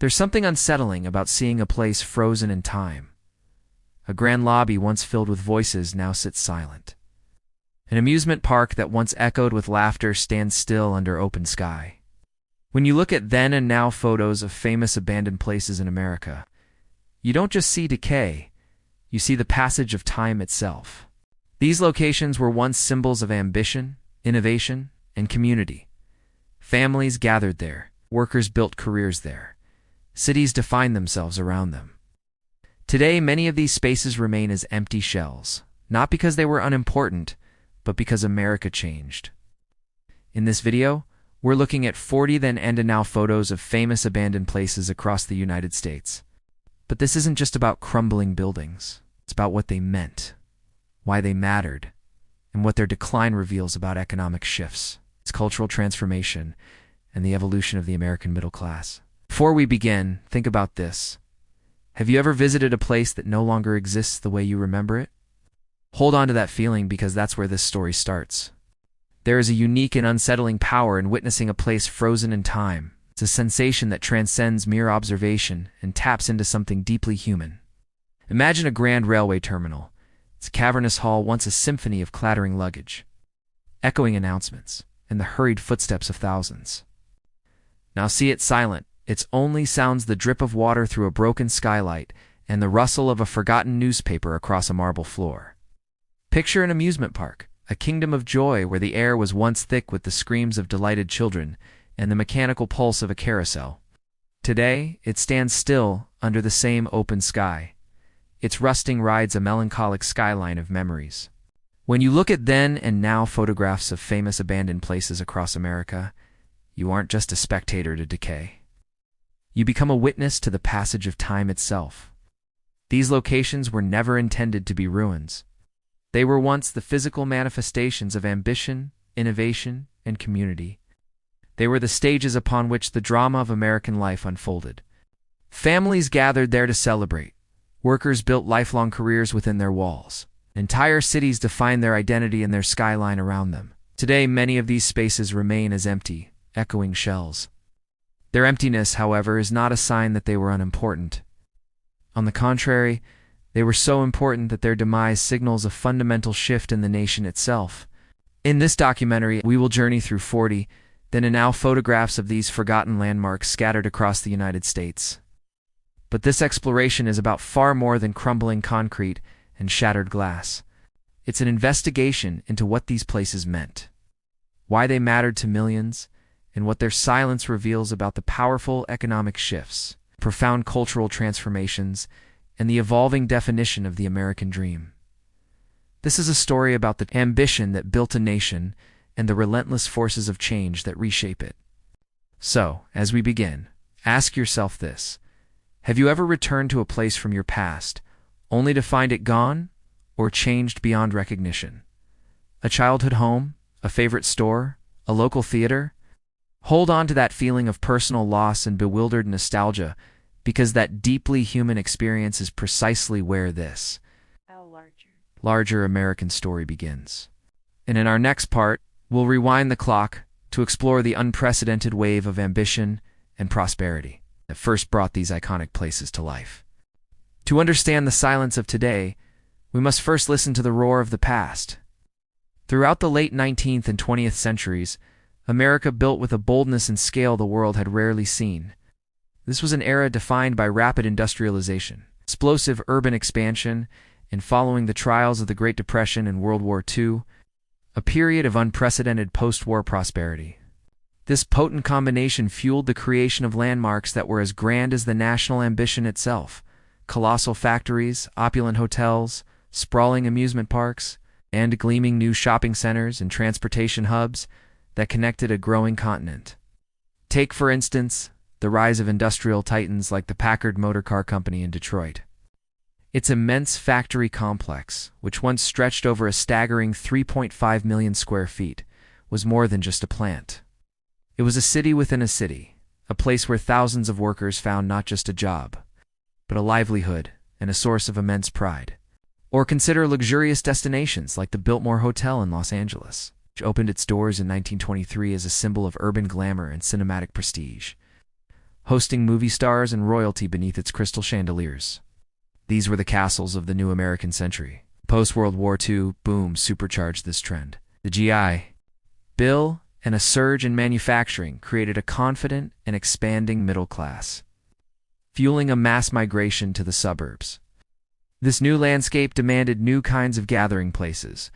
There's something unsettling about seeing a place frozen in time. A grand lobby once filled with voices now sits silent. An amusement park that once echoed with laughter stands still under open sky. When you look at then and now photos of famous abandoned places in America, you don't just see decay, you see the passage of time itself. These locations were once symbols of ambition, innovation, and community. Families gathered there, workers built careers there. Cities defined themselves around them. Today, many of these spaces remain as empty shells, not because they were unimportant, but because America changed. In this video, we're looking at 40 then and now photos of famous abandoned places across the United States. But this isn't just about crumbling buildings. It's about what they meant, why they mattered, and what their decline reveals about economic shifts, its cultural transformation, and the evolution of the American middle class. Before we begin, think about this. Have you ever visited a place that no longer exists the way you remember it? Hold on to that feeling because that's where this story starts. There is a unique and unsettling power in witnessing a place frozen in time. It's a sensation that transcends mere observation and taps into something deeply human. Imagine a grand railway terminal, its cavernous hall once a symphony of clattering luggage, echoing announcements, and the hurried footsteps of thousands. Now see it silent. Its only sounds the drip of water through a broken skylight and the rustle of a forgotten newspaper across a marble floor. Picture an amusement park, a kingdom of joy where the air was once thick with the screams of delighted children and the mechanical pulse of a carousel. Today, it stands still under the same open sky. Its rusting rides a melancholic skyline of memories. When you look at then and now photographs of famous abandoned places across America, you aren't just a spectator to decay. You become a witness to the passage of time itself. These locations were never intended to be ruins. They were once the physical manifestations of ambition, innovation, and community. They were the stages upon which the drama of American life unfolded. Families gathered there to celebrate. Workers built lifelong careers within their walls. Entire cities defined their identity in their skyline around them. Today, many of these spaces remain as empty, echoing shells. Their emptiness, however, is not a sign that they were unimportant. On the contrary, they were so important that their demise signals a fundamental shift in the nation itself. In this documentary, we will journey through 40 then and now photographs of these forgotten landmarks scattered across the United States. But this exploration is about far more than crumbling concrete and shattered glass. It's an investigation into what these places meant, why they mattered to millions, and what their silence reveals about the powerful economic shifts, profound cultural transformations, and the evolving definition of the American dream. This is a story about the ambition that built a nation and the relentless forces of change that reshape it. So, as we begin, ask yourself this. Have you ever returned to a place from your past, only to find it gone or changed beyond recognition? A childhood home, a favorite store, a local theater? Hold on to that feeling of personal loss and bewildered nostalgia, because that deeply human experience is precisely where this larger American story begins. And in our next part, we'll rewind the clock to explore the unprecedented wave of ambition and prosperity that first brought these iconic places to life. To understand the silence of today, we must first listen to the roar of the past. Throughout the late 19th and 20th centuries, America built with a boldness and scale the world had rarely seen. This was an era defined by rapid industrialization, explosive urban expansion, and following the trials of the Great Depression and World War II, a period of unprecedented post-war prosperity. This potent combination fueled the creation of landmarks that were as grand as the national ambition itself: colossal factories, opulent hotels, sprawling amusement parks, and gleaming new shopping centers and transportation hubs that connected a growing continent. Take, for instance, the rise of industrial titans like the Packard Motor Car Company in Detroit. Its immense factory complex, which once stretched over a staggering 3.5 million square feet, was more than just a plant. It was a city within a city, a place where thousands of workers found not just a job, but a livelihood and a source of immense pride. Or consider luxurious destinations like the Biltmore Hotel in Los Angeles, which opened its doors in 1923 as a symbol of urban glamour and cinematic prestige. hosting movie stars and royalty beneath its crystal chandeliers. These were the castles of the new American century. Post-World War II boom supercharged this trend. The GI Bill and a surge in manufacturing created a confident and expanding middle class, fueling a mass migration to the suburbs. This new landscape demanded new kinds of gathering places.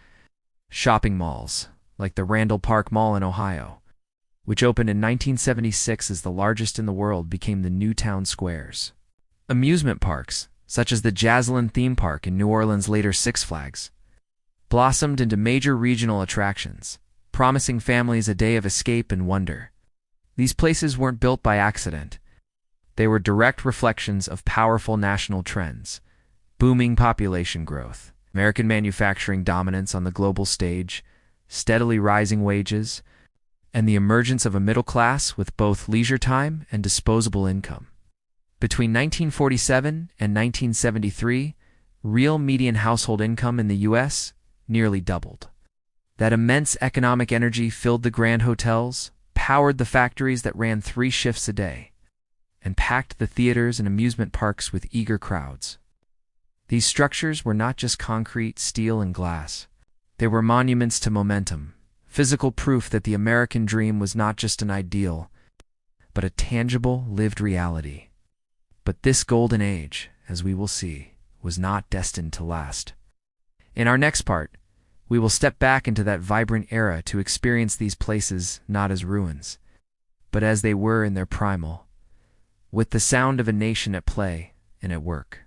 Shopping malls, like the Randall Park Mall in Ohio, which opened in 1976 as the largest in the world, became the new town squares. Amusement parks, such as the Jazzlin theme park in New Orleans, later Six Flags, blossomed into major regional attractions, promising families a day of escape and wonder. These places weren't built by accident. They were direct reflections of powerful national trends: booming population growth, American manufacturing dominance on the global stage, steadily rising wages, and the emergence of a middle class with both leisure time and disposable income. Between 1947 and 1973, real median household income in the U.S. nearly doubled. That immense economic energy filled the grand hotels, powered the factories that ran 3 shifts a day, and packed the theaters and amusement parks with eager crowds. These structures were not just concrete, steel, and glass. They were monuments to momentum, physical proof that the American dream was not just an ideal, but a tangible, lived reality. But this golden age, as we will see, was not destined to last. In our next part, we will step back into that vibrant era to experience these places not as ruins, but as they were in their primal, with the sound of a nation at play and at work.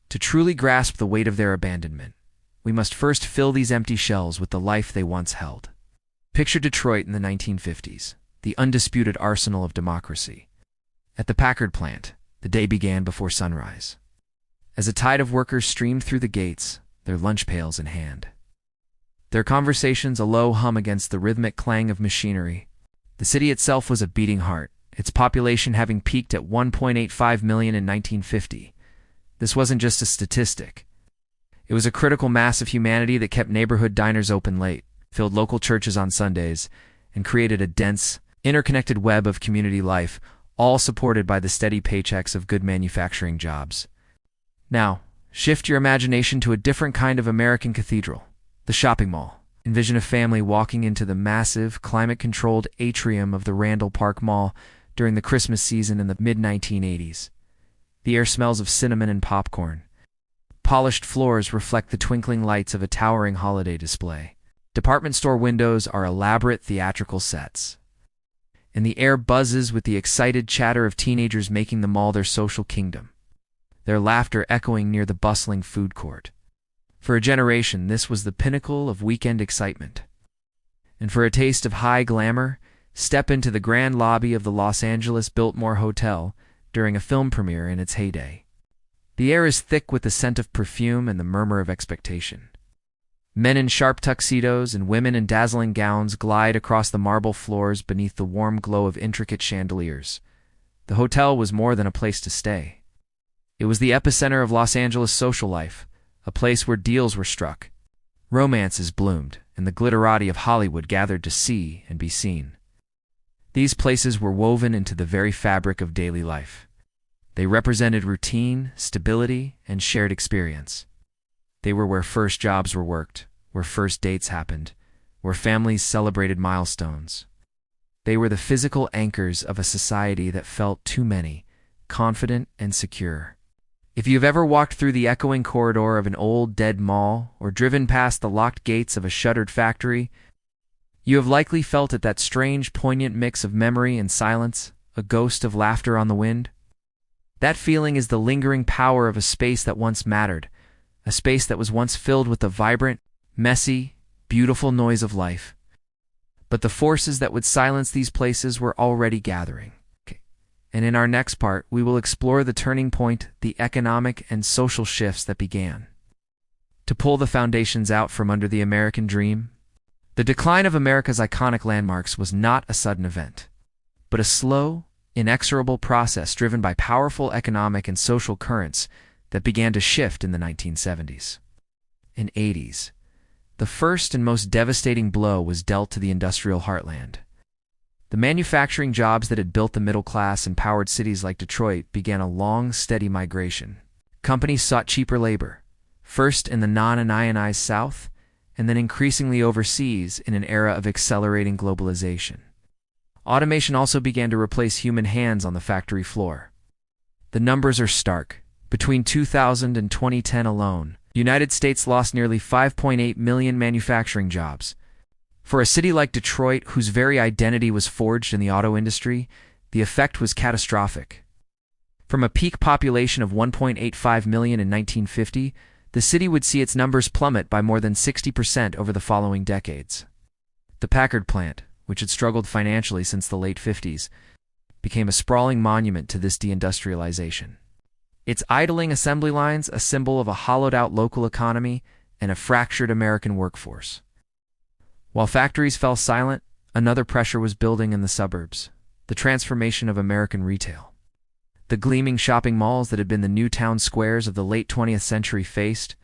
To truly grasp the weight of their abandonment, we must first fill these empty shells with the life they once held. Picture Detroit in the 1950s, the undisputed arsenal of democracy. At the Packard plant, the day began before sunrise. As a tide of workers streamed through the gates, their lunch pails in hand, their conversations a low hum against the rhythmic clang of machinery, the city itself was a beating heart, its population having peaked at 1.85 million in 1950. This wasn't just a statistic. It was a critical mass of humanity that kept neighborhood diners open late, filled local churches on Sundays, and created a dense, interconnected web of community life, all supported by the steady paychecks of good manufacturing jobs. Now, shift your imagination to a different kind of American cathedral, the shopping mall. Envision a family walking into the massive, climate-controlled atrium of the Randall Park Mall during the Christmas season in the mid-1980s. The air smells of cinnamon and popcorn. Polished floors reflect the twinkling lights of a towering holiday display. Department store windows are elaborate theatrical sets, and the air buzzes with the excited chatter of teenagers making the mall their social kingdom, their laughter echoing near the bustling food court. For a generation, this was the pinnacle of weekend excitement. And for a taste of high glamour, step into the grand lobby of the Los Angeles Biltmore Hotel during a film premiere in its heyday. The air is thick with the scent of perfume and the murmur of expectation. Men in sharp tuxedos and women in dazzling gowns glide across the marble floors beneath the warm glow of intricate chandeliers. The hotel was more than a place to stay. It was the epicenter of Los Angeles social life, a place where deals were struck, romances bloomed, and the glitterati of Hollywood gathered to see and be seen. These places were woven into the very fabric of daily life. They represented routine, stability, and shared experience. They were where first jobs were worked, where first dates happened, where families celebrated milestones. They were the physical anchors of a society that felt too many, confident and secure. If you've ever walked through the echoing corridor of an old, dead mall or driven past the locked gates of a shuttered factory, you have likely felt it, that strange, poignant mix of memory and silence, a ghost of laughter on the wind. That feeling is the lingering power of a space that once mattered, a space that was once filled with the vibrant, messy, beautiful noise of life. But the forces that would silence these places were already gathering. And in our next part, we will explore the turning point, the economic and social shifts that began to pull the foundations out from under the American dream. The decline of America's iconic landmarks was not a sudden event, but a slow, inexorable process driven by powerful economic and social currents that began to shift in the 1970s and 80s. The first and most devastating blow was dealt to the industrial heartland. The manufacturing jobs that had built the middle class and powered cities like Detroit began a long, steady migration. Companies sought cheaper labor, first in the non-unionized South, and then increasingly overseas in an era of accelerating globalization. Automation also began to replace human hands on the factory floor. The numbers are stark. Between 2000 and 2010 alone, the United States lost nearly 5.8 million manufacturing jobs. For a city like Detroit, whose very identity was forged in the auto industry, the effect was catastrophic. From a peak population of 1.85 million in 1950, the city would see its numbers plummet by more than 60% over the following decades. The Packard plant, which had struggled financially since the late 50s, became a sprawling monument to this deindustrialization. Its idling assembly lines a symbol of a hollowed-out local economy and a fractured American workforce. While factories fell silent, another pressure was building in the suburbs: the transformation of American retail. The gleaming shopping malls that had been the new town squares of the late 20th century faced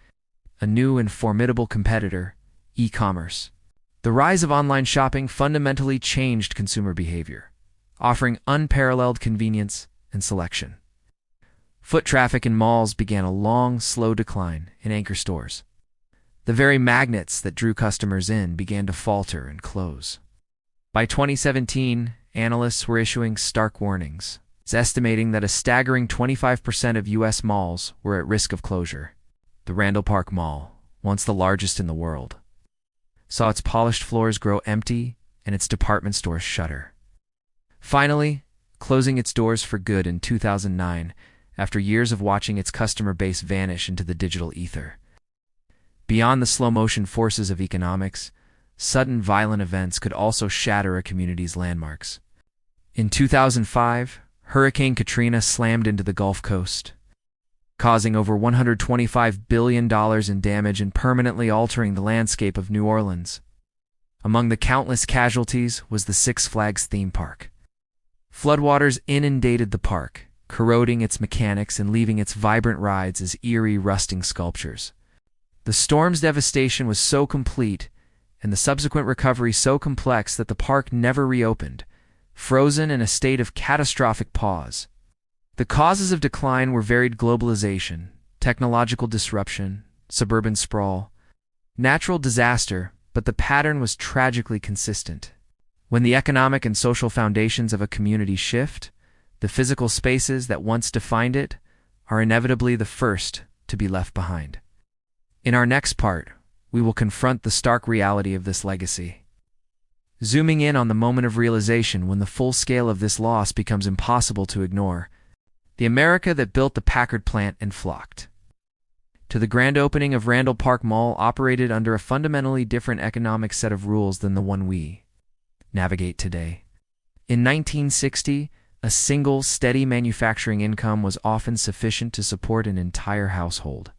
a new and formidable competitor: e-commerce. The rise of online shopping fundamentally changed consumer behavior, offering unparalleled convenience and selection. Foot traffic in malls began a long, slow decline in anchor stores. The very magnets that drew customers in began to falter and close. By 2017, analysts were issuing stark warnings, estimating that a staggering 25% of U.S. malls were at risk of closure. The Randall Park Mall, once the largest in the world, saw its polished floors grow empty and its department stores shutter. Finally, closing its doors for good in 2009, after years of watching its customer base vanish into the digital ether. Beyond the slow-motion forces of economics, sudden violent events could also shatter a community's landmarks. In 2005, Hurricane Katrina slammed into the Gulf Coast, causing over $125 billion in damage and permanently altering the landscape of New Orleans. Among the countless casualties was the Six Flags theme park. Floodwaters inundated the park, corroding its mechanics and leaving its vibrant rides as eerie, rusting sculptures. The storm's devastation was so complete and the subsequent recovery so complex that the park never reopened, frozen in a state of catastrophic pause. The causes of decline were varied: globalization, technological disruption, suburban sprawl, natural disaster, but the pattern was tragically consistent. When the economic and social foundations of a community shift, the physical spaces that once defined it are inevitably the first to be left behind. In our next part, we will confront the stark reality of this legacy, zooming in on the moment of realization when the full scale of this loss becomes impossible to ignore. The America that built the Packard plant and flocked to the grand opening of Randall Park Mall operated under a fundamentally different economic set of rules than the one we navigate today. In 1960, a single, steady manufacturing income was often sufficient to support an entire household,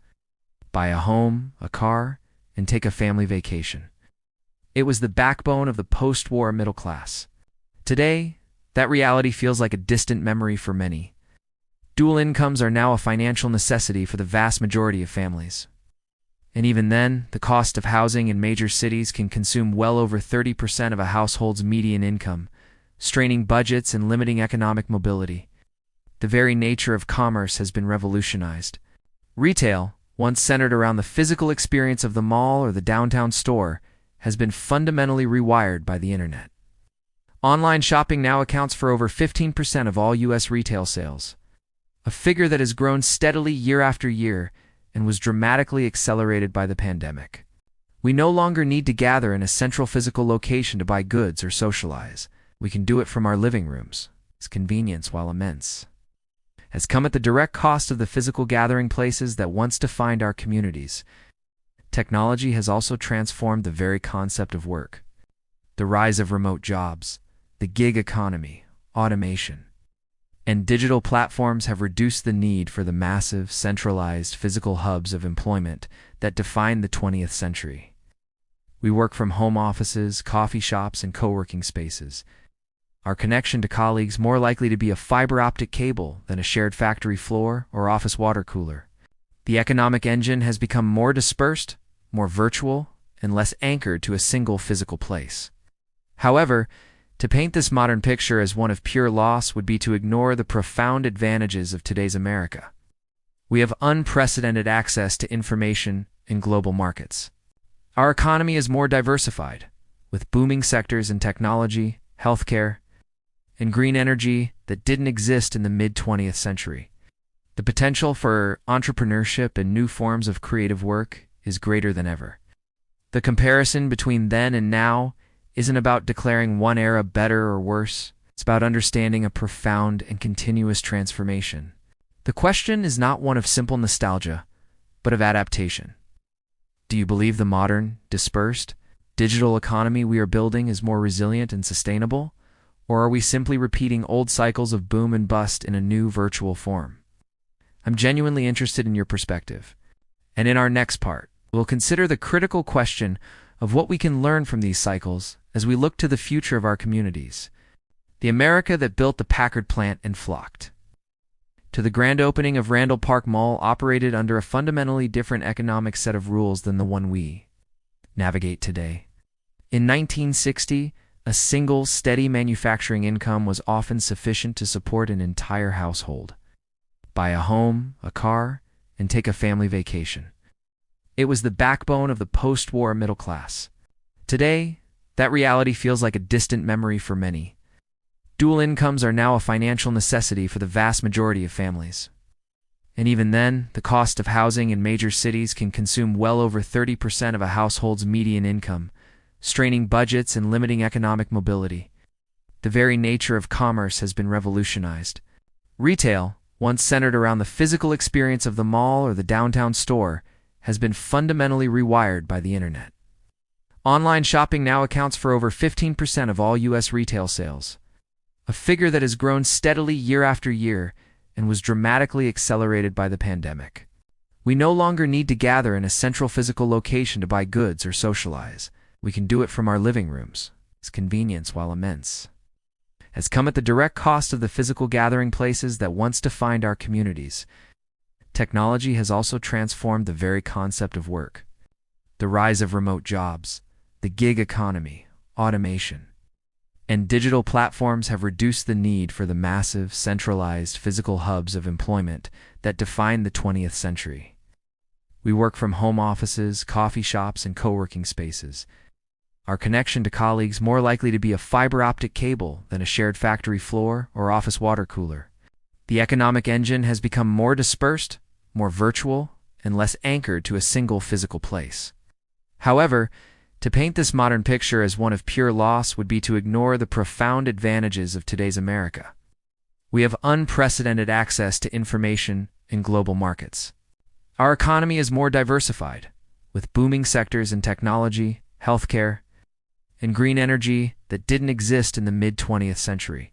buy a home, a car, and take a family vacation. It was the backbone of the post-war middle class. Today, that reality feels like a distant memory for many. Dual incomes are now a financial necessity for the vast majority of families. And even then, the cost of housing in major cities can consume well over 30% of a household's median income, straining budgets and limiting economic mobility. The very nature of commerce has been revolutionized. Retail, once centered around the physical experience of the mall or the downtown store, has been fundamentally rewired by the internet. Online shopping now accounts for over 15% of all U.S. retail sales, a figure that has grown steadily year after year and was dramatically accelerated by the pandemic. We no longer need to gather in a central physical location to buy goods or socialize. We can do it from our living rooms. Its convenience, while immense, has come at the direct cost of the physical gathering places that once defined our communities. Technology has also transformed the very concept of work. The rise of remote jobs, the gig economy, automation, and digital platforms have reduced the need for the massive, centralized physical hubs of employment that defined the 20th century. We work from home offices, coffee shops, and co-working spaces. Our connection to colleagues more likely to be a fiber optic cable than a shared factory floor or office water cooler. The economic engine has become more dispersed, more virtual, and less anchored to a single physical place. However, To paint this modern picture as one of pure loss would be to ignore the profound advantages of today's America. We have unprecedented access to information in global markets. Our economy is more diversified, with booming sectors in technology, healthcare, and green energy that didn't exist in the mid-20th century. The potential for entrepreneurship and new forms of creative work is greater than ever. The comparison between then and now isn't about declaring one era better or worse. It's about understanding a profound and continuous transformation. The question is not one of simple nostalgia, but of adaptation. Do you believe the modern, dispersed, digital economy we are building is more resilient and sustainable? Or are we simply repeating old cycles of boom and bust in a new virtual form? I'm genuinely interested in your perspective. And in our next part, we'll consider the critical question of what we can learn from these cycles as we look to the future of our communities. The America that built the Packard plant and flocked to the grand opening of Randall Park Mall operated under a fundamentally different economic set of rules than the one we navigate today. In 1960, a single, steady manufacturing income was often sufficient to support an entire household. Buy a home, a car, and take a family vacation. It was the backbone of the post-war middle class. Today, that reality feels like a distant memory for many. Dual incomes are now a financial necessity for the vast majority of families. And even then, the cost of housing in major cities can consume well over 30% of a household's median income, straining budgets and limiting economic mobility. The very nature of commerce has been revolutionized. Retail, once centered around the physical experience of the mall or the downtown store, has been fundamentally rewired by the internet. Online shopping now accounts for over 15% of all U.S. retail sales, a figure that has grown steadily year after year and was dramatically accelerated by the pandemic. We no longer need to gather in a central physical location to buy goods or socialize. We can do it from our living rooms. Its convenience, while immense, has come at the direct cost of the physical gathering places that once defined our communities. Technology has also transformed the very concept of work. The rise of remote jobs, the gig economy, automation, and digital platforms have reduced the need for the massive, centralized physical hubs of employment that defined the 20th century. We work from home offices, coffee shops, and co-working spaces. Our connection to colleagues more likely to be a fiber optic cable than a shared factory floor or office water cooler. The economic engine has become more dispersed, more virtual, and less anchored to a single physical place. However, to paint this modern picture as one of pure loss would be to ignore the profound advantages of today's America. We have unprecedented access to information in global markets. Our economy is more diversified, with booming sectors in technology, healthcare, and green energy that didn't exist in the mid-20th century.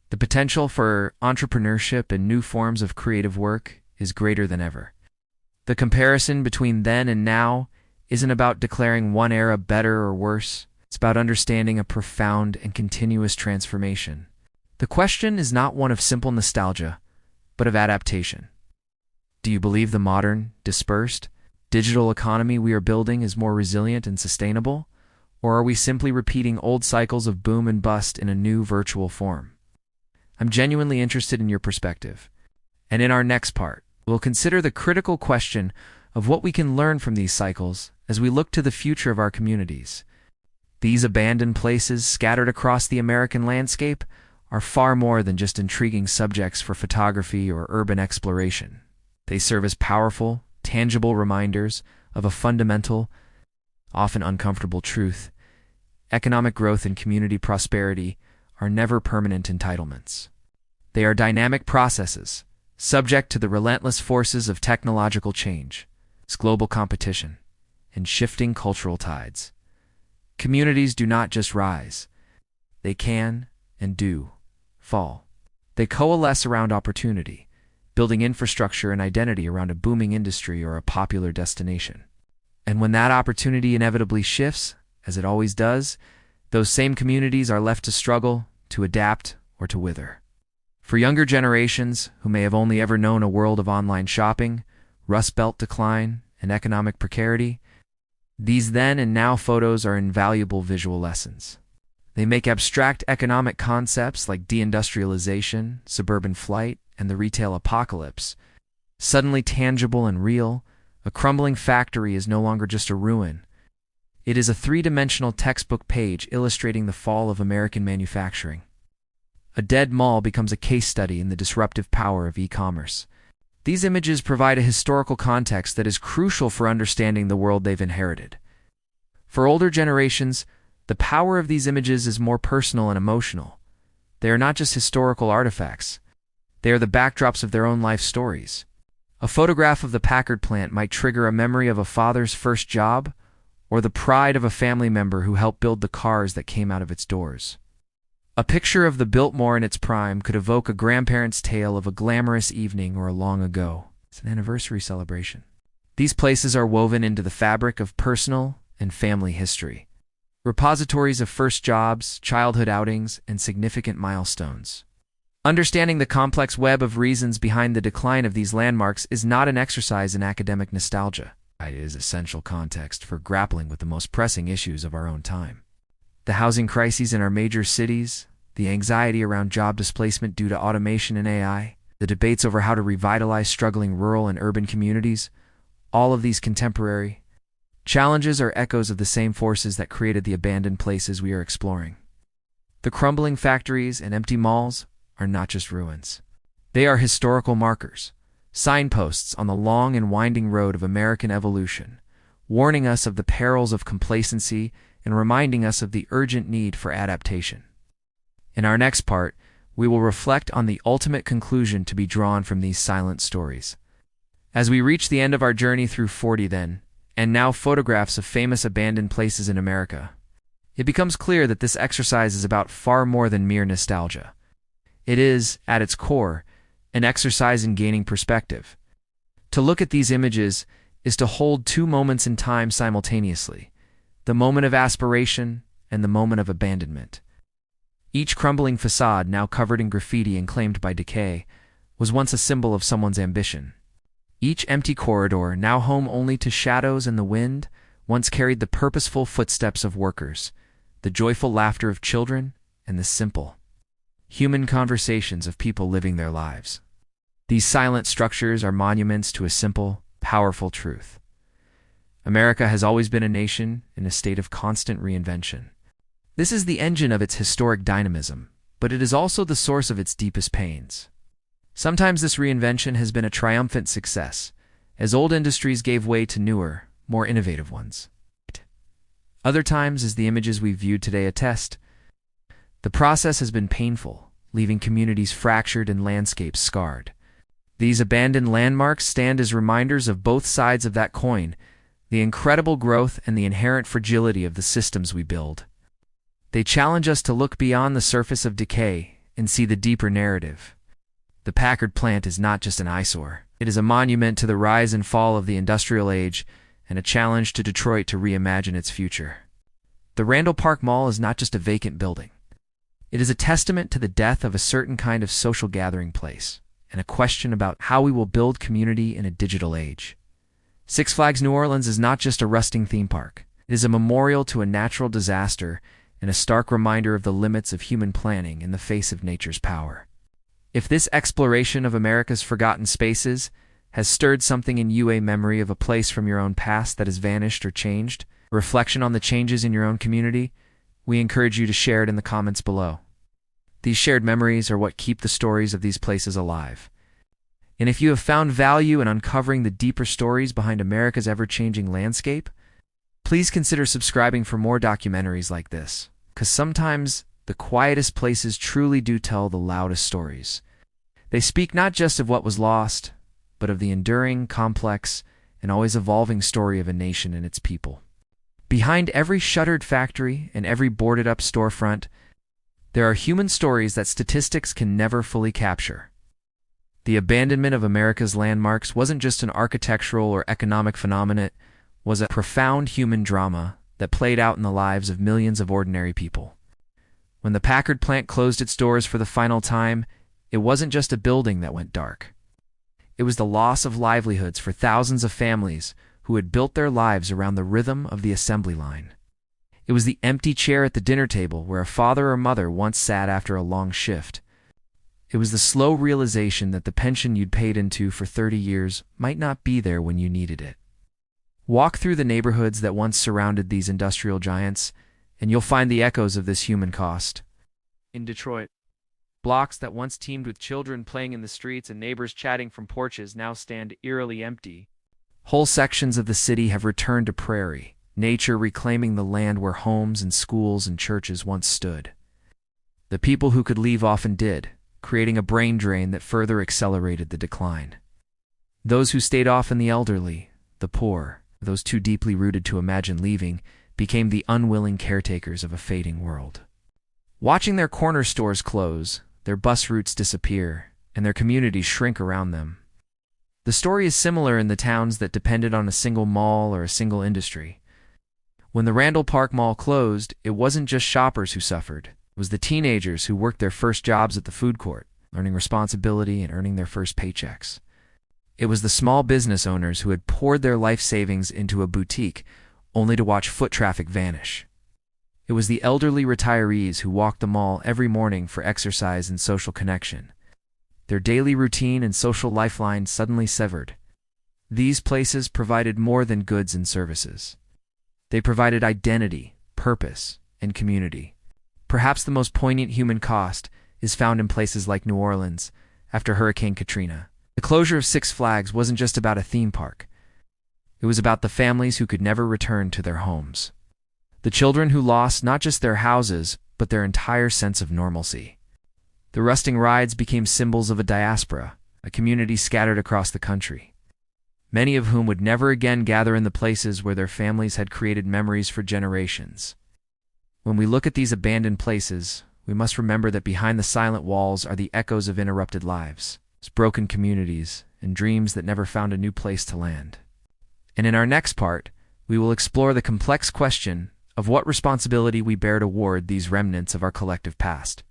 The potential for entrepreneurship and new forms of creative work is greater than ever. The comparison between then and now isn't about declaring one era better or worse. It's about understanding a profound and continuous transformation. The question is not one of simple nostalgia, but of adaptation. Do you believe the modern, dispersed, digital economy we are building is more resilient and sustainable? Or are we simply repeating old cycles of boom and bust in a new virtual form? I'm genuinely interested in your perspective. And in our next part, we'll consider the critical question of what we can learn from these cycles as we look to the future of our communities. These abandoned places scattered across the American landscape are far more than just intriguing subjects for photography or urban exploration. They serve as powerful, tangible reminders of a fundamental, often uncomfortable truth. Economic growth and community prosperity are never permanent entitlements. They are dynamic processes, subject to the relentless forces of technological change, global competition, and shifting cultural tides. Communities do not just rise. They can, and do, fall. They coalesce around opportunity, building infrastructure and identity around a booming industry or a popular destination. And when that opportunity inevitably shifts, as it always does, those same communities are left to struggle, to adapt, or to wither. For younger generations, who may have only ever known a world of online shopping, Rust Belt decline, and economic precarity, these then and now photos are invaluable visual lessons. They make abstract economic concepts like deindustrialization, suburban flight, and the retail apocalypse suddenly tangible and real. A crumbling factory is no longer just a ruin. It is a three-dimensional textbook page illustrating the fall of American manufacturing. A dead mall becomes a case study in the disruptive power of e-commerce. These images provide a historical context that is crucial for understanding the world they've inherited. For older generations, the power of these images is more personal and emotional. They are not just historical artifacts. They are the backdrops of their own life stories. A photograph of the Packard plant might trigger a memory of a father's first job, or the pride of a family member who helped build the cars that came out of its doors. A picture of the Biltmore in its prime could evoke a grandparent's tale of a glamorous evening or a long ago. It's an anniversary celebration. These places are woven into the fabric of personal and family history, repositories of first jobs, childhood outings, and significant milestones. Understanding the complex web of reasons behind the decline of these landmarks is not an exercise in academic nostalgia. It is essential context for grappling with the most pressing issues of our own time. The housing crises in our major cities, the anxiety around job displacement due to automation and AI, the debates over how to revitalize struggling rural and urban communities, all of these contemporary challenges are echoes of the same forces that created the abandoned places we are exploring. The crumbling factories and empty malls are not just ruins. They are historical markers, signposts on the long and winding road of American evolution, warning us of the perils of complacency and reminding us of the urgent need for adaptation. In our next part, we will reflect on the ultimate conclusion to be drawn from these silent stories. As we reach the end of our journey through 40 then, and now photographs of famous abandoned places in America, it becomes clear that this exercise is about far more than mere nostalgia. It is, at its core, an exercise in gaining perspective. To look at these images is to hold two moments in time simultaneously, the moment of aspiration and the moment of abandonment. Each crumbling facade, now covered in graffiti and claimed by decay, was once a symbol of someone's ambition. Each empty corridor, now home only to shadows and the wind, once carried the purposeful footsteps of workers, the joyful laughter of children, and the simple, human conversations of people living their lives. These silent structures are monuments to a simple, powerful truth. America has always been a nation in a state of constant reinvention. This is the engine of its historic dynamism, but it is also the source of its deepest pains. Sometimes this reinvention has been a triumphant success, as old industries gave way to newer, more innovative ones. Other times, as the images we've viewed today attest, the process has been painful, leaving communities fractured and landscapes scarred. These abandoned landmarks stand as reminders of both sides of that coin, the incredible growth and the inherent fragility of the systems we build. They challenge us to look beyond the surface of decay and see the deeper narrative. The Packard plant is not just an eyesore. It is a monument to the rise and fall of the industrial age and a challenge to Detroit to reimagine its future. The Randall Park Mall is not just a vacant building. It is a testament to the death of a certain kind of social gathering place and a question about how we will build community in a digital age. Six Flags New Orleans is not just a rusting theme park. It is a memorial to a natural disaster and a stark reminder of the limits of human planning in the face of nature's power. If this exploration of America's forgotten spaces has stirred something in you, a memory of a place from your own past that has vanished or changed, a reflection on the changes in your own community, we encourage you to share it in the comments below. These shared memories are what keep the stories of these places alive. And if you have found value in uncovering the deeper stories behind America's ever-changing landscape, please consider subscribing for more documentaries like this, because sometimes the quietest places truly do tell the loudest stories. They speak not just of what was lost, but of the enduring, complex, and always evolving story of a nation and its people. Behind every shuttered factory and every boarded-up storefront, there are human stories that statistics can never fully capture. The abandonment of America's landmarks wasn't just an architectural or economic phenomenon, it was a profound human drama that played out in the lives of millions of ordinary people. When the Packard plant closed its doors for the final time, it wasn't just a building that went dark. It was the loss of livelihoods for thousands of families who had built their lives around the rhythm of the assembly line. It was the empty chair at the dinner table where a father or mother once sat after a long shift. It was the slow realization that the pension you'd paid into for 30 years might not be there when you needed it. Walk through the neighborhoods that once surrounded these industrial giants, and you'll find the echoes of this human cost. In Detroit, blocks that once teemed with children playing in the streets and neighbors chatting from porches now stand eerily empty. Whole sections of the city have returned to prairie, nature reclaiming the land where homes and schools and churches once stood. The people who could leave often did, creating a brain drain that further accelerated the decline. Those who stayed, often the elderly, the poor, those too deeply rooted to imagine leaving, became the unwilling caretakers of a fading world. Watching their corner stores close, their bus routes disappear, and their communities shrink around them. The story is similar in the towns that depended on a single mall or a single industry. When the Randall Park Mall closed, it wasn't just shoppers who suffered. It was the teenagers who worked their first jobs at the food court, learning responsibility and earning their first paychecks. It was the small business owners who had poured their life savings into a boutique, only to watch foot traffic vanish. It was the elderly retirees who walked the mall every morning for exercise and social connection. Their daily routine and social lifeline suddenly severed. These places provided more than goods and services. They provided identity, purpose, and community. Perhaps the most poignant human cost is found in places like New Orleans after Hurricane Katrina. The closure of Six Flags wasn't just about a theme park. It was about the families who could never return to their homes. The children who lost not just their houses, but their entire sense of normalcy. The rusting rides became symbols of a diaspora, a community scattered across the country, many of whom would never again gather in the places where their families had created memories for generations. When we look at these abandoned places, we must remember that behind the silent walls are the echoes of interrupted lives, broken communities, and dreams that never found a new place to land. And in our next part, we will explore the complex question of what responsibility we bear toward these remnants of our collective past.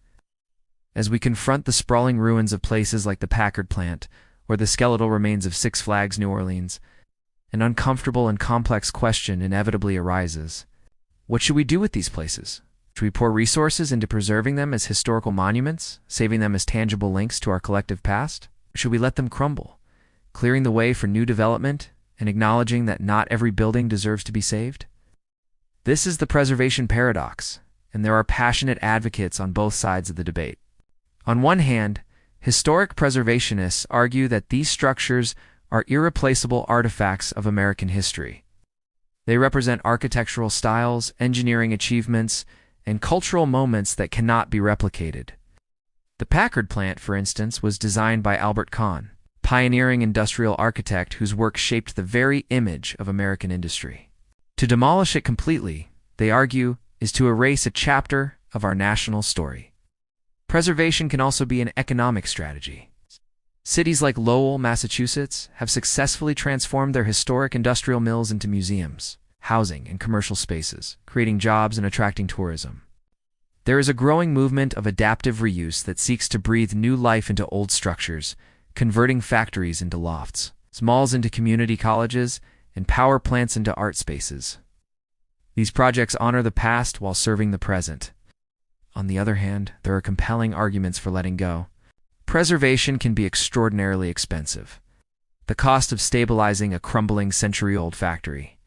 As we confront the sprawling ruins of places like the Packard plant or the skeletal remains of Six Flags New Orleans, an uncomfortable and complex question inevitably arises. What should we do with these places? Should we pour resources into preserving them as historical monuments, saving them as tangible links to our collective past? Or should we let them crumble, clearing the way for new development and acknowledging that not every building deserves to be saved? This is the preservation paradox, and there are passionate advocates on both sides of the debate. On one hand, historic preservationists argue that these structures are irreplaceable artifacts of American history. They represent architectural styles, engineering achievements, and cultural moments that cannot be replicated. The Packard plant, for instance, was designed by Albert Kahn, pioneering industrial architect whose work shaped the very image of American industry. To demolish it completely, they argue, is to erase a chapter of our national story. Preservation can also be an economic strategy. Cities like Lowell, Massachusetts, have successfully transformed their historic industrial mills into museums, housing, and commercial spaces, creating jobs and attracting tourism. There is a growing movement of adaptive reuse that seeks to breathe new life into old structures, converting factories into lofts, malls into community colleges, and power plants into art spaces. These projects honor the past while serving the present. On the other hand, there are compelling arguments for letting go. Preservation can be extraordinarily expensive. The cost of stabilizing a crumbling century-old factory,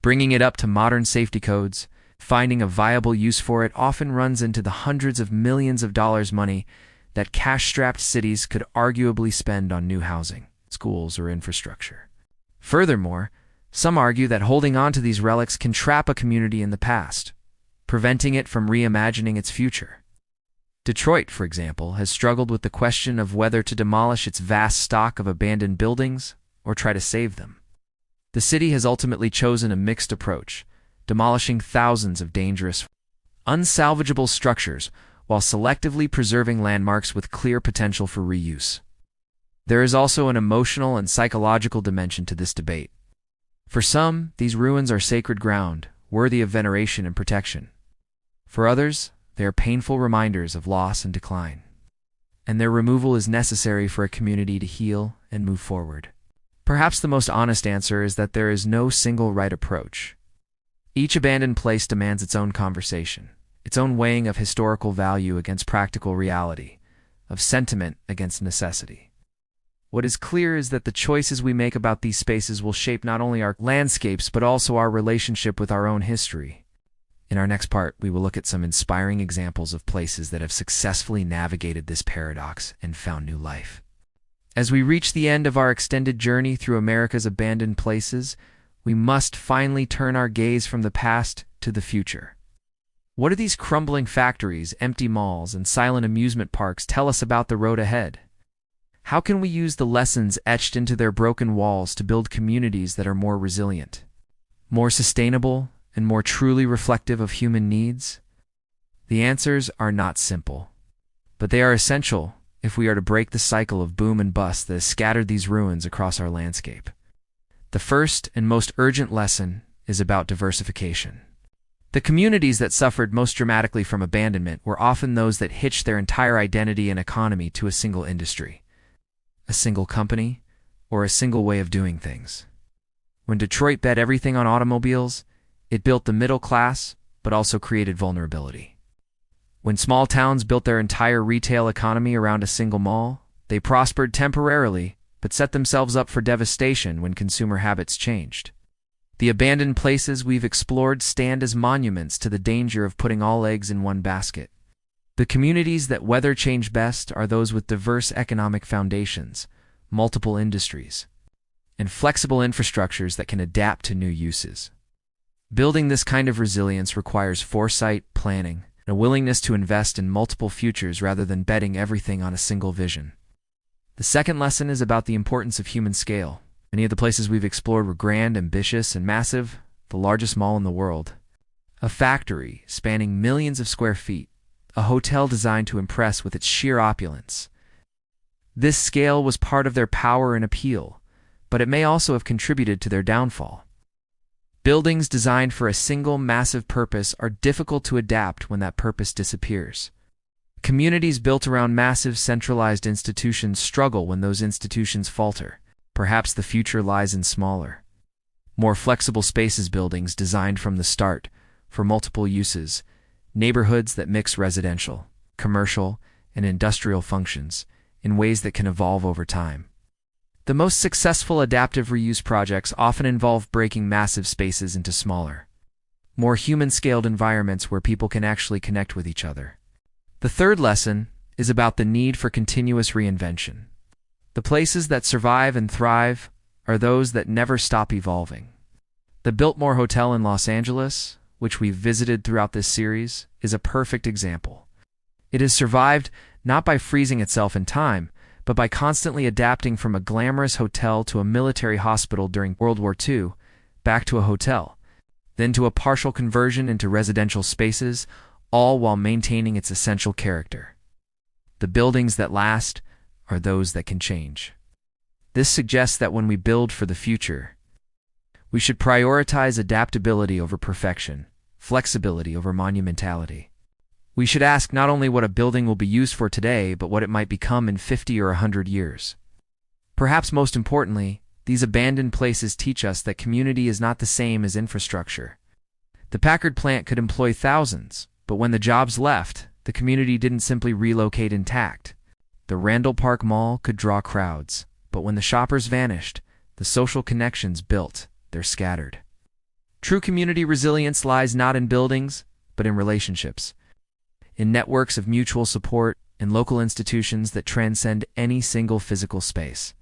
bringing it up to modern safety codes, finding a viable use for it often runs into the hundreds of millions of dollars money that cash-strapped cities could arguably spend on new housing, schools, or infrastructure. Furthermore, some argue that holding on to these relics can trap a community in the past, preventing it from reimagining its future. Detroit, for example, has struggled with the question of whether to demolish its vast stock of abandoned buildings or try to save them. The city has ultimately chosen a mixed approach, demolishing thousands of dangerous, unsalvageable structures while selectively preserving landmarks with clear potential for reuse. There is also an emotional and psychological dimension to this debate. For some, these ruins are sacred ground, worthy of veneration and protection. For others, they are painful reminders of loss and decline, and their removal is necessary for a community to heal and move forward. Perhaps the most honest answer is that there is no single right approach. Each abandoned place demands its own conversation, its own weighing of historical value against practical reality, of sentiment against necessity. What is clear is that the choices we make about these spaces will shape not only our landscapes but also our relationship with our own history. In our next part, we will look at some inspiring examples of places that have successfully navigated this paradox and found new life. As we reach the end of our extended journey through America's abandoned places, we must finally turn our gaze from the past to the future. What do these crumbling factories, empty malls, and silent amusement parks tell us about the road ahead? How can we use the lessons etched into their broken walls to build communities that are more resilient, more sustainable, and more truly reflective of human needs? The answers are not simple, but they are essential if we are to break the cycle of boom and bust that has scattered these ruins across our landscape. The first and most urgent lesson is about diversification. The communities that suffered most dramatically from abandonment were often those that hitched their entire identity and economy to a single industry, a single company, or a single way of doing things. When Detroit bet everything on automobiles, it built the middle class, but also created vulnerability. When small towns built their entire retail economy around a single mall, they prospered temporarily, but set themselves up for devastation when consumer habits changed. The abandoned places we've explored stand as monuments to the danger of putting all eggs in one basket. The communities that weather change best are those with diverse economic foundations, multiple industries, and flexible infrastructures that can adapt to new uses. Building this kind of resilience requires foresight, planning, and a willingness to invest in multiple futures rather than betting everything on a single vision. The second lesson is about the importance of human scale. Many of the places we've explored were grand, ambitious, and massive, the largest mall in the world, a factory spanning millions of square feet, a hotel designed to impress with its sheer opulence. This scale was part of their power and appeal, but it may also have contributed to their downfall. Buildings designed for a single massive purpose are difficult to adapt when that purpose disappears. Communities built around massive centralized institutions struggle when those institutions falter. Perhaps the future lies in smaller, more flexible spaces, buildings designed from the start for multiple uses, neighborhoods that mix residential, commercial, and industrial functions in ways that can evolve over time. The most successful adaptive reuse projects often involve breaking massive spaces into smaller, more human-scaled environments where people can actually connect with each other. The third lesson is about the need for continuous reinvention. The places that survive and thrive are those that never stop evolving. The Biltmore Hotel in Los Angeles, which we've visited throughout this series, is a perfect example. It has survived not by freezing itself in time, but by constantly adapting from a glamorous hotel to a military hospital during World War II, back to a hotel, then to a partial conversion into residential spaces, all while maintaining its essential character. The buildings that last are those that can change. This suggests that when we build for the future, we should prioritize adaptability over perfection, flexibility over monumentality. We should ask not only what a building will be used for today, but what it might become in 50 or 100 years. Perhaps most importantly, these abandoned places teach us that community is not the same as infrastructure. The Packard plant could employ thousands, but when the jobs left, the community didn't simply relocate intact. The Randall Park Mall could draw crowds, but when the shoppers vanished, the social connections built, they're scattered. True community resilience lies not in buildings, but in relationships, in networks of mutual support, in local institutions that transcend any single physical space.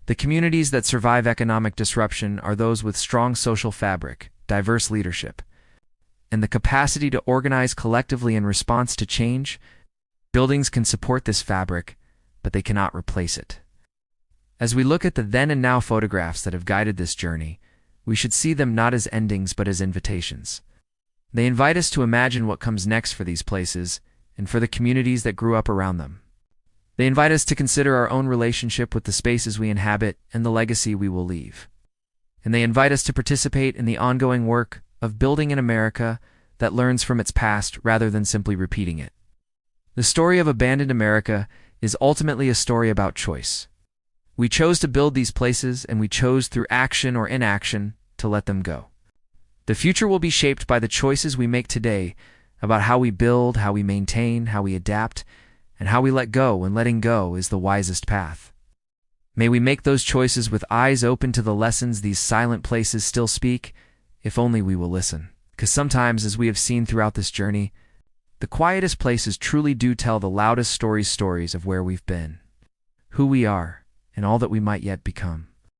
The communities that survive economic disruption are those with strong social fabric, diverse leadership, and the capacity to organize collectively in response to change. Buildings can support this fabric, but they cannot replace it. As we look at the then and now photographs that have guided this journey, we should see them not as endings but as invitations. They invite us to imagine what comes next for these places and for the communities that grew up around them. They invite us to consider our own relationship with the spaces we inhabit and the legacy we will leave. And they invite us to participate in the ongoing work of building an America that learns from its past rather than simply repeating it. The story of abandoned America is ultimately a story about choice. We chose to build these places, and we chose through action or inaction to let them go. The future will be shaped by the choices we make today about how we build, how we maintain, how we adapt, and how we let go when letting go is the wisest path. May we make those choices with eyes open to the lessons these silent places still speak, if only we will listen. Because sometimes, as we have seen throughout this journey, the quietest places truly do tell the loudest stories of where we've been, who we are, and all that we might yet become.